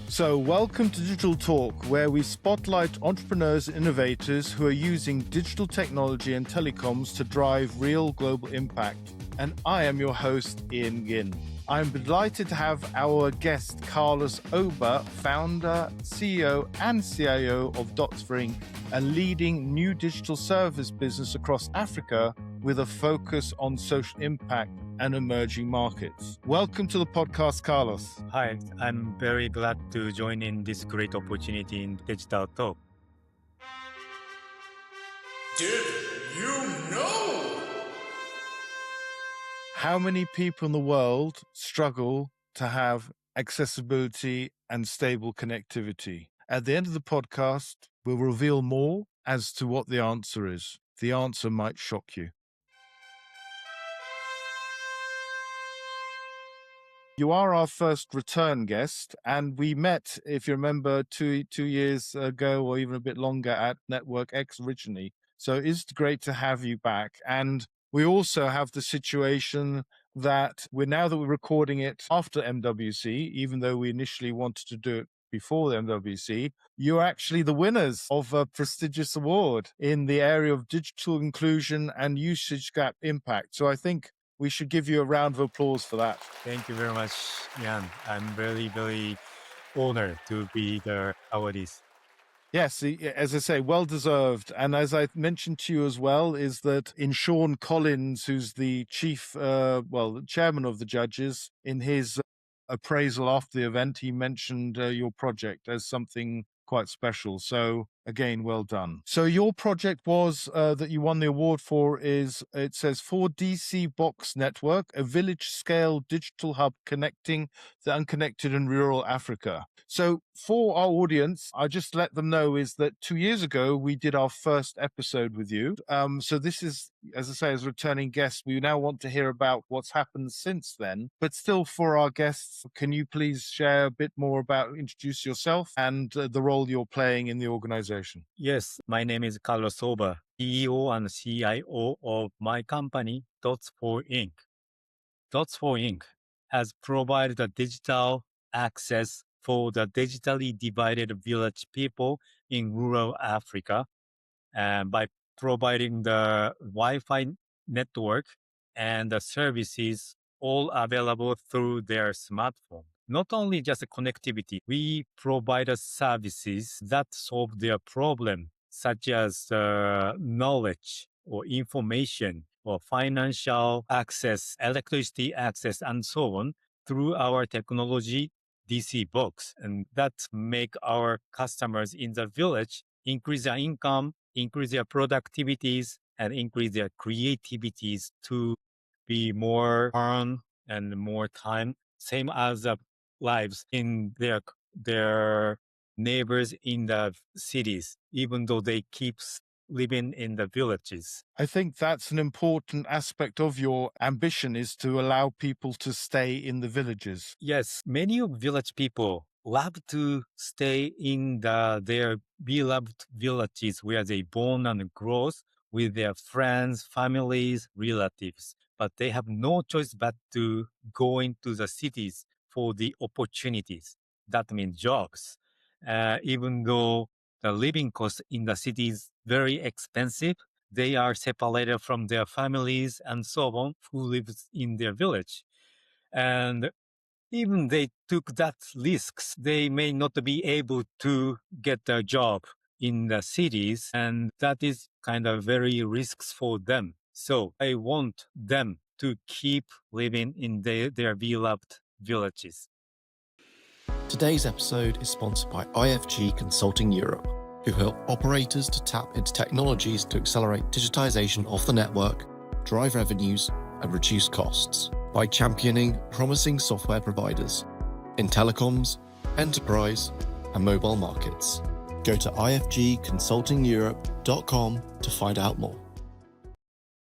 So welcome to Digital Talk, where we spotlight entrepreneurs and innovators who are using digital technology and telecoms to drive real global impact. And I am your host, Ian Ginn. I'm delighted to have our guest, Carlos Oba, founder, CEO, and CIO of Dots, a leading new digital service business across Africa with a focus on social impact and emerging markets. Welcome to the podcast, Carlos. Hi, I'm very glad to join in this great opportunity in Digital Talk. Did you know? How many people in the world struggle to have accessibility and stable connectivity? At the end of the podcast, we'll reveal more as to what the answer is. The answer might shock you. You are our first return guest, and we met, if you remember, two years ago or even a bit longer at Network X originally. So it's great to have you back. And we also have the situation that now that we're recording it after MWC, even though we initially wanted to do it before the MWC, you're actually the winners of a prestigious award in the area of digital inclusion and usage gap impact. So I think we should give you a round of applause for that. Thank you very much, Jan. I'm very, very honored to be the awardees. Yes, as I say, well deserved. And as I mentioned to you as well, is that in Sean Collins, who's the chief, the chairman of the judges, in his appraisal after the event, he mentioned your project as something quite special. So again, well done. So your project was that you won the award for is, it says, for DC Box Network, a village-scale digital hub connecting the unconnected and rural Africa. So for our audience, I just let them know is that 2 years ago, we did our first episode with you. So this is, as I say, as a returning guest, we now want to hear about what's happened since then. But still, for our guests, can you please share a bit more about, introduce yourself and the role you're playing in the organization? Yes, my name is Carlos Oba, CEO and CIO of my company, Dots4 Inc. Dots4 Inc. has provided the digital access for the digitally divided village people in rural Africa by providing the Wi-Fi network and the services all available through their smartphone. Not only just connectivity, we provide services that solve their problem, such as knowledge or information or financial access, electricity access, and so on through our technology, DC Box. And that make our customers in the village increase their income, increase their productivities, and increase their creativities to be more fun and more time, same as the lives in their neighbors in the cities, even though they keep living in the villages. I think that's an important aspect of your ambition, is to allow people to stay in the villages. Yes, many of village people love to stay in their beloved villages where they born and grow with their friends, families, relatives. But they have no choice but to go into the cities for the opportunities. That means jobs. Even though the living cost in the city is very expensive, they are separated from their families and so on who lives in their village. And even they took that risks, they may not be able to get a job in the cities, and that is kind of very risks for them. So I want them to keep living in their beloved villages. Today's episode is sponsored by IFG Consulting Europe, who help operators to tap into technologies to accelerate digitization of the network, drive revenues, and reduce costs by championing promising software providers in telecoms, enterprise, and mobile markets. Go to ifgconsultingeurope.com to find out more.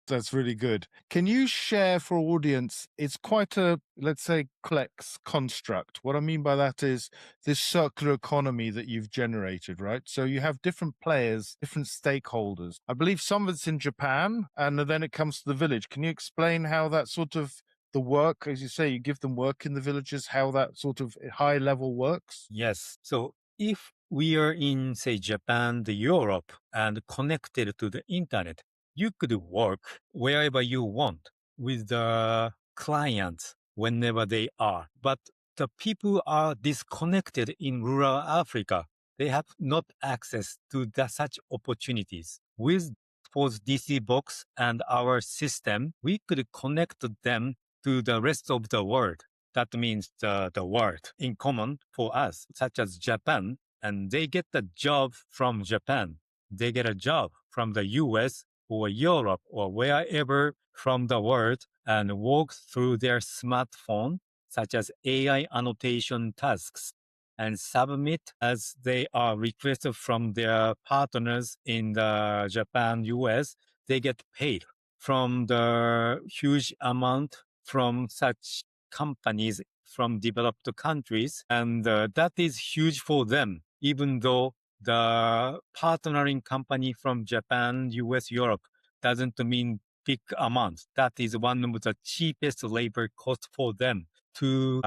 That's really good. Can you share for audience, it's quite a, let's say, complex construct. What I mean by that is this circular economy that you've generated, right? So you have different players, different stakeholders. I believe some of it's in Japan, and then it comes to the village. Can you explain how that sort of the work, as you say, you give them work in the villages, how that sort of high level works? Yes. So if we are in, say, Japan, the Europe, and connected to the internet, you could work wherever you want with the clients whenever they are. But the people are disconnected in rural Africa. They have not access to such opportunities. With Sports DC box and our system, we could connect them to the rest of the world. That means the world in common for us, such as Japan, and they get the job from Japan. They get a job from the US or Europe or wherever from the world and walk through their smartphone, such as AI annotation tasks, and submit as they are requested from their partners in the Japan, US. They get paid from the huge amount from such companies from developed countries. And that is huge for them, even though the partnering company from Japan, US, Europe doesn't mean big amounts. That is one of the cheapest labor cost for them to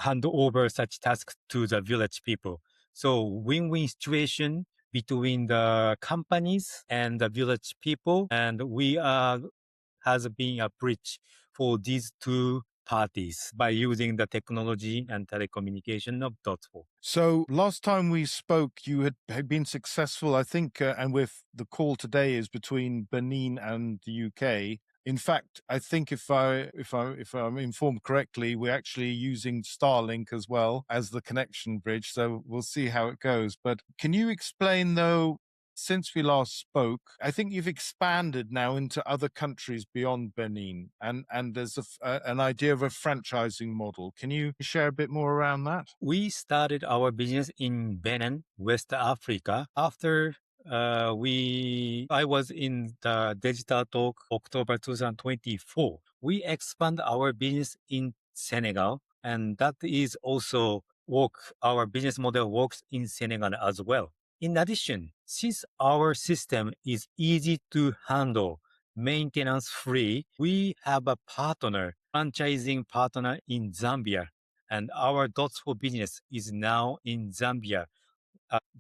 hand over such tasks to the village people. So win-win situation between the companies and the village people. And we has been a bridge for these two parties by using the technology and telecommunication of Dotful. So last time we spoke, you had been successful, I think, and with the call today is between Benin and the UK. In fact, I think if I'm informed correctly, we're actually using Starlink as well as the connection bridge. So we'll see how it goes. But can you explain, though, since we last spoke, I think you've expanded now into other countries beyond Benin, and there's an idea of a franchising model. Can you share a bit more around that? We started our business in Benin, West Africa. After I was in the Digital Talk October 2024. We expand our business in Senegal, and that is also our business model works in Senegal as well. In addition, since our system is easy to handle, maintenance free, we have a franchising partner in Zambia, and our Dots for Business is now in Zambia.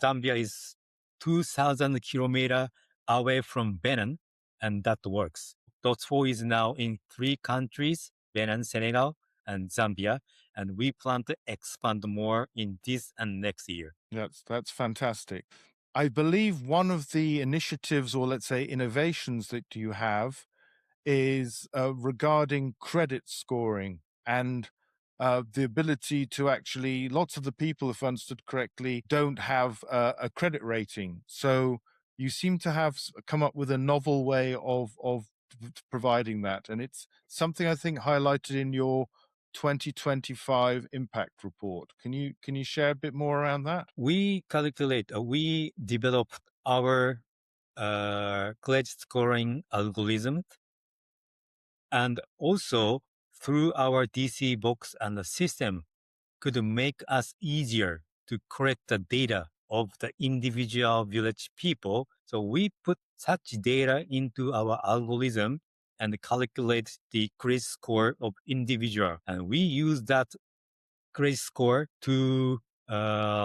Zambia is 2,000 kilometers away from Benin, and that works. Dots 4 is now in 3 countries, Benin, Senegal, and Zambia, and we plan to expand more in this and next year. That's fantastic. I believe one of the initiatives, or let's say innovations that you have, is regarding credit scoring and the ability to actually, lots of the people, if I understood correctly, don't have a credit rating. So you seem to have come up with a novel way of providing that. And it's something I think highlighted in your 2025 impact report. Can you share a bit more around that? We developed our credit scoring algorithm, and also through our DC box and the system could make us easier to collect the data of the individual village people. So we put such data into our algorithm and calculate the credit score of individual. And we use that credit score to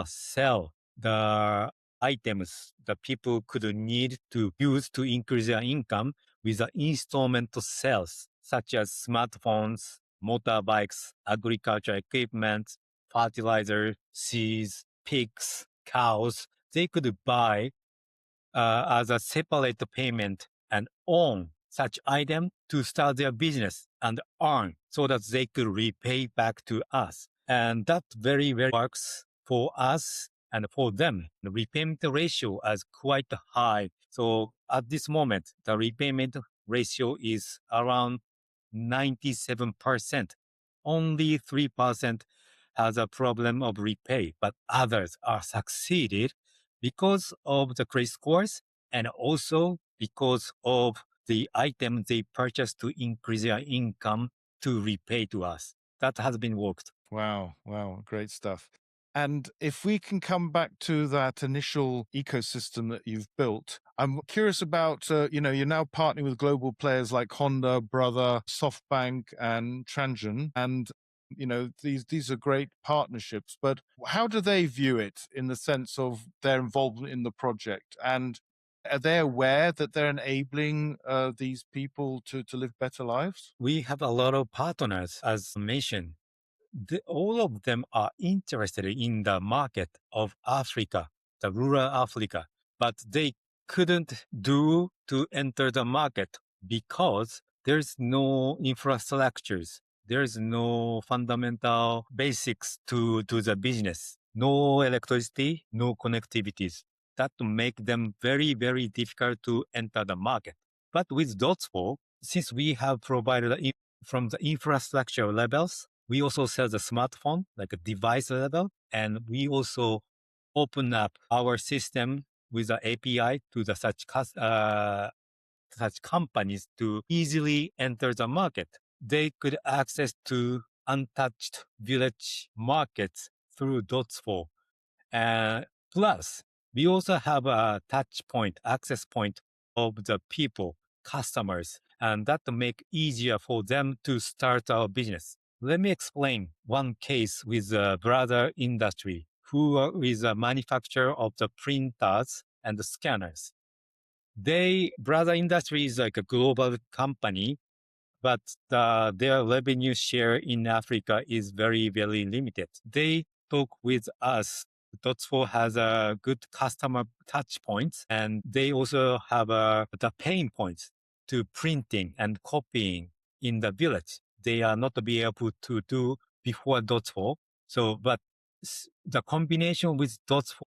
sell the items that people could need to use to increase their income with the installment sales, such as smartphones, motorbikes, agriculture equipment, fertilizer, seeds, pigs, cows. They could buy as a separate payment and own such item to start their business and earn so that they could repay back to us. And that very, very works for us and for them. The repayment ratio is quite high. So at this moment, the repayment ratio is around 97%. Only 3% has a problem of repay, but others are succeeded because of the credit scores and also because of the item they purchased to increase their income to repay to us. That has been worked. Wow, great stuff. And if we can come back to that initial ecosystem that you've built, I'm curious about, you're now partnering with global players like Honda, Brother, SoftBank, and Transsion. And, these are great partnerships. But how do they view it in the sense of their involvement in the project? And are they aware that they're enabling these people to live better lives? We have a lot of partners, as mentioned. All of them are interested in the market of Africa, the rural Africa, but they couldn't do to enter the market because there's no infrastructures. There's no fundamental basics to the business. No electricity, no connectivities. That make them very, very difficult to enter the market. But with Dots4, since we have provided from the infrastructure levels, we also sell the smartphone, like a device level, and we also open up our system with the API to the such companies to easily enter the market. They could access to untouched village markets through Dots4. Plus, we also have a touch point, access point of the people, customers, and that make easier for them to start our business. Let me explain one case with the Brother Industry, who is a manufacturer of the printers and the scanners. Brother Industry is like a global company, but their revenue share in Africa is very, very limited. They talk with us. Dots4 has a good customer touch points, and they also have the pain points to printing and copying in the village. They are not be able to do before Dots4. So, but the combination with Dots4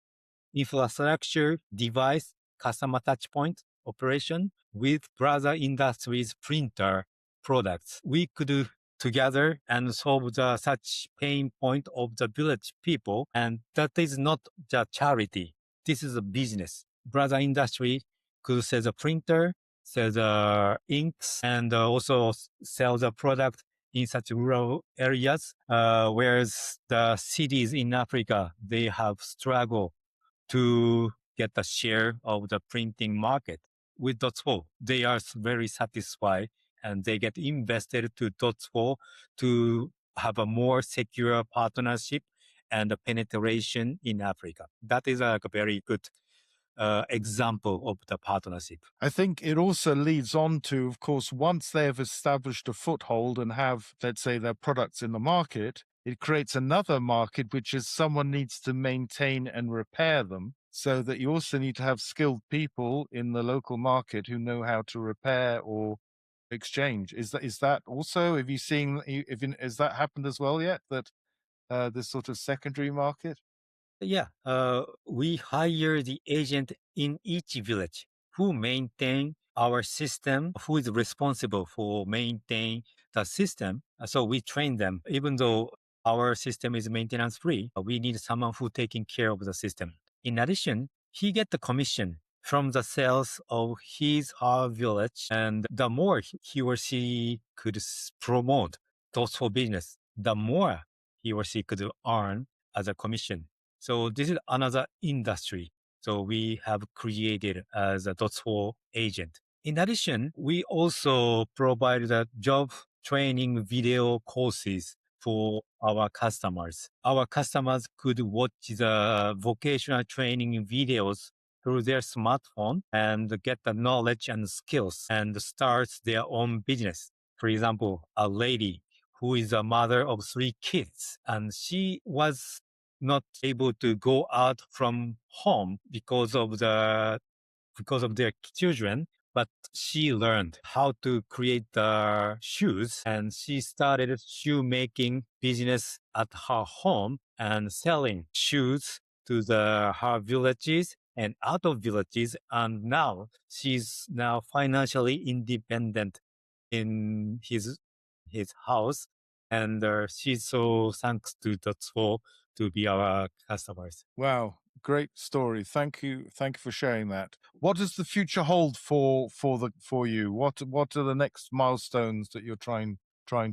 infrastructure, device, customer touch point, operation with Brother Industries printer products, we could together and solve such pain point of the village people. And that is not just charity. This is a business. Brother Industry could sell the printer, sell the inks, and also sell the product in such rural areas, whereas the cities in Africa, they have struggled to get a share of the printing market. With Dots4, they are very satisfied and they get invested to Dots4 to have a more secure partnership and a penetration in Africa. That is a very good example of the partnership. I think it also leads on to, of course, once they have established a foothold and have, let's say, their products in the market, it creates another market, which is someone needs to maintain and repair them. So that you also need to have skilled people in the local market who know how to repair or exchange. Is that also? Have you seen? Has that happened as well yet? That this sort of secondary market? Yeah, we hire the agent in each village who maintain our system, who is responsible for maintain the system. So we train them. Even though our system is maintenance free, we need someone who taking care of the system. In addition, he get the commission from the sales of her village, and the more he or she could promote those for business, the more he or she could earn as a commission. So this is another industry. So we have created as a Dots4 agent. In addition, we also provide the job training video courses for our customers. Our customers could watch the vocational training videos through their smartphone and get the knowledge and skills and start their own business. For example, a lady who is a mother of 3 kids, and she was not able to go out from home because of their children, but she learned how to create the shoes, and she started shoemaking business at her home and selling shoes to her villages and out of villages. And now she's financially independent in his house, and she's so thanks to Dots4 to be our customers. Wow, great story. Thank you for sharing that. What does the future hold for you? What are the next milestones that you're trying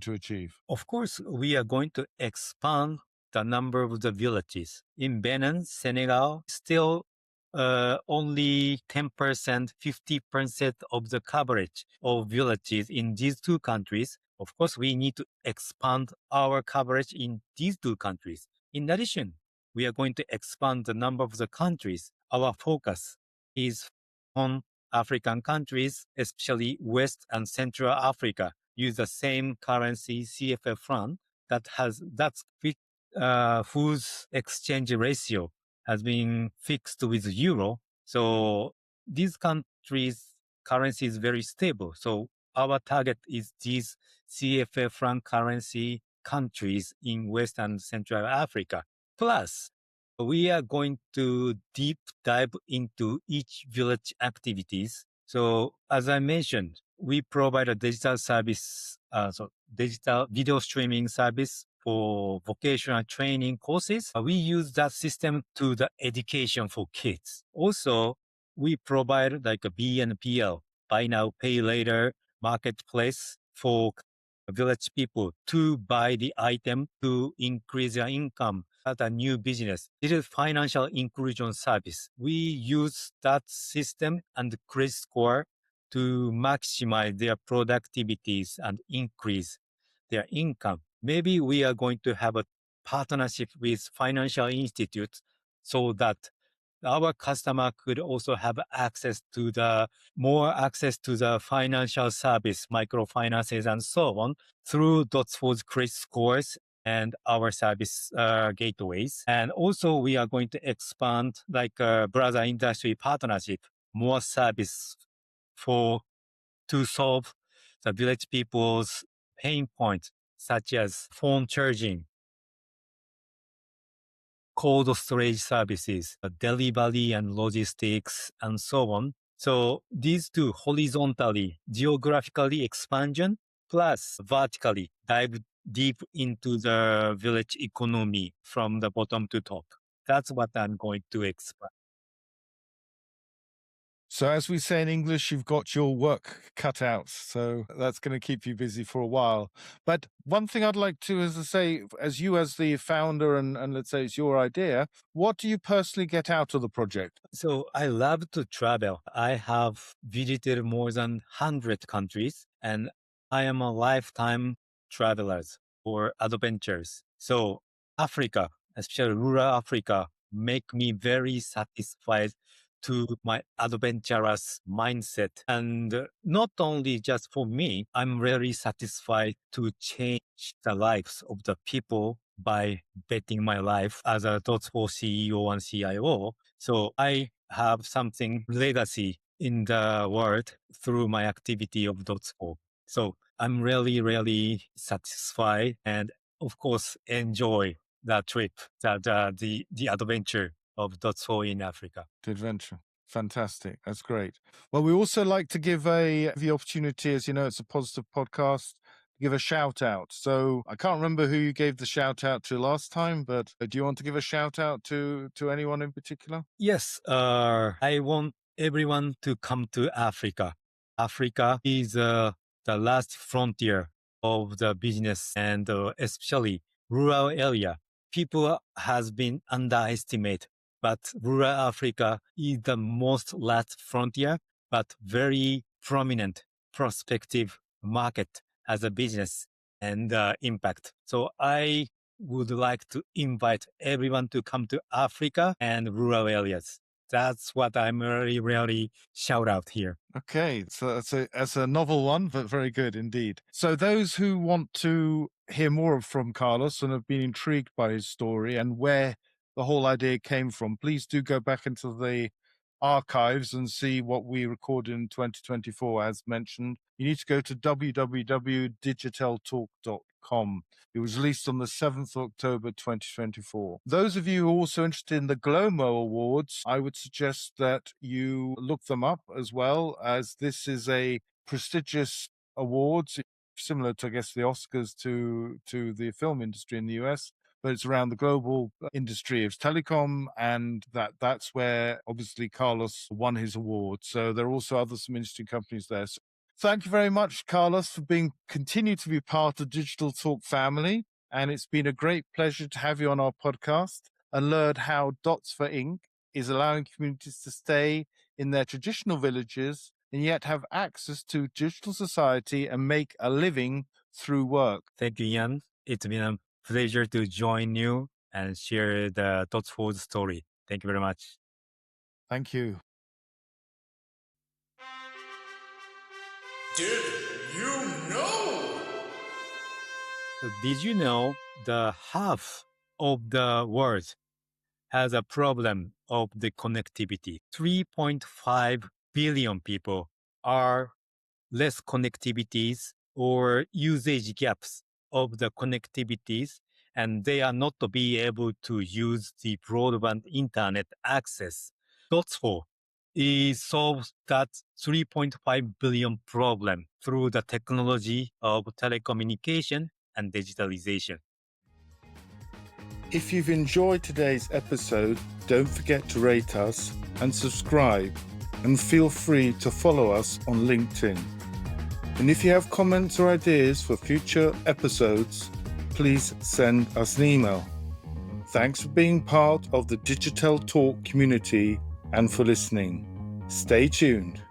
to achieve? Of course, we are going to expand the number of the villages. In Benin, Senegal, still only 10%, 50% of the coverage of villages in these two countries. Of course, we need to expand our coverage in these two countries. In addition, we are going to expand the number of the countries. Our focus is on African countries, especially West and Central Africa, use the same currency, CFA franc, whose exchange ratio has been fixed with euro. So these countries' currency is very stable. So our target is these CFA franc currency countries in West and Central Africa. Plus, we are going to deep dive into each village activities. So as I mentioned, we provide a digital service, digital video streaming service for vocational training courses. We use that system to the education for kids. Also, we provide like a BNPL, buy now, pay later marketplace for village people to buy the item to increase their income at a new business. It is financial inclusion service. We use that system and credit score to maximize their productivities and increase their income. Maybe we are going to have a partnership with financial institutes so that our customer could also have more access to the financial service, microfinances, and so on through Dots4's credit scores and our service gateways. And also we are going to expand like a brother industry partnership, more service to solve the village people's pain points, such as phone charging, cold storage services, delivery and logistics, and so on. So these two horizontally, geographically expansion, plus vertically dive deep into the village economy from the bottom to top. That's what I'm going to explain. So as we say in English, you've got your work cut out. So that's going to keep you busy for a while. But one thing I'd like to, as I say, as you as the founder and let's say it's your idea, what do you personally get out of the project? So I love to travel. I have visited more than 100 countries and I am a lifetime traveler for adventures. So Africa, especially rural Africa, make me very satisfied to my adventurous mindset. And not only just for me, I'm very satisfied to change the lives of the people by betting my life as a Dots4 CEO and CIO. So I have something legacy in the world through my activity of Dots4. So I'm really, really satisfied and of course enjoy the trip, the adventure of Dots4 in Africa. The adventure. Fantastic. That's great. Well, we also like to give the opportunity, as you know, it's a positive podcast, give a shout out. So I can't remember who you gave the shout out to last time, but do you want to give a shout out to anyone in particular? Yes, I want everyone to come to Africa. Africa is the last frontier of the business and especially rural area. People has been underestimated, but rural Africa is the most last frontier, but very prominent prospective market as a business and impact. So I would like to invite everyone to come to Africa and rural areas. That's what I'm really shout out here. Okay, so that's a novel one, but very good indeed. So those who want to hear more from Carlos and have been intrigued by his story and where the whole idea came from, please do go back into the archives and see what we recorded in 2024, as mentioned. You need to go to www.digiteltalk.com. It was released on the 7th of October 2024. Those of you who are also interested in the GloMo Awards, I would suggest that you look them up as well, as this is a prestigious awards, similar to, I guess, the Oscars to the film industry in the US. But it's around the global industry of telecom, and that's where obviously Carlos won his award. So there are also some interesting companies there. So thank you very much, Carlos, for continue to be part of Digital Talk family. And it's been a great pleasure to have you on our podcast and learn how Dots for Inc. is allowing communities to stay in their traditional villages and yet have access to digital society and make a living through work. Thank you, Ian. It's been a pleasure to join you and share the Dots for the story. Thank you very much. Thank you. Did you know? So did you know the half of the world has a problem of the connectivity? 3.5 billion people are less connectivities or usage gaps of the connectivities, and they are not to be able to use the broadband internet access. Dots4 is solves that 3.5 billion problem through the technology of telecommunication and digitalization. If you've enjoyed today's episode, don't forget to rate us and subscribe, and feel free to follow us on LinkedIn. And if you have comments or ideas for future episodes, please send us an email. Thanks for being part of the Digitel Talk community and for listening. Stay tuned.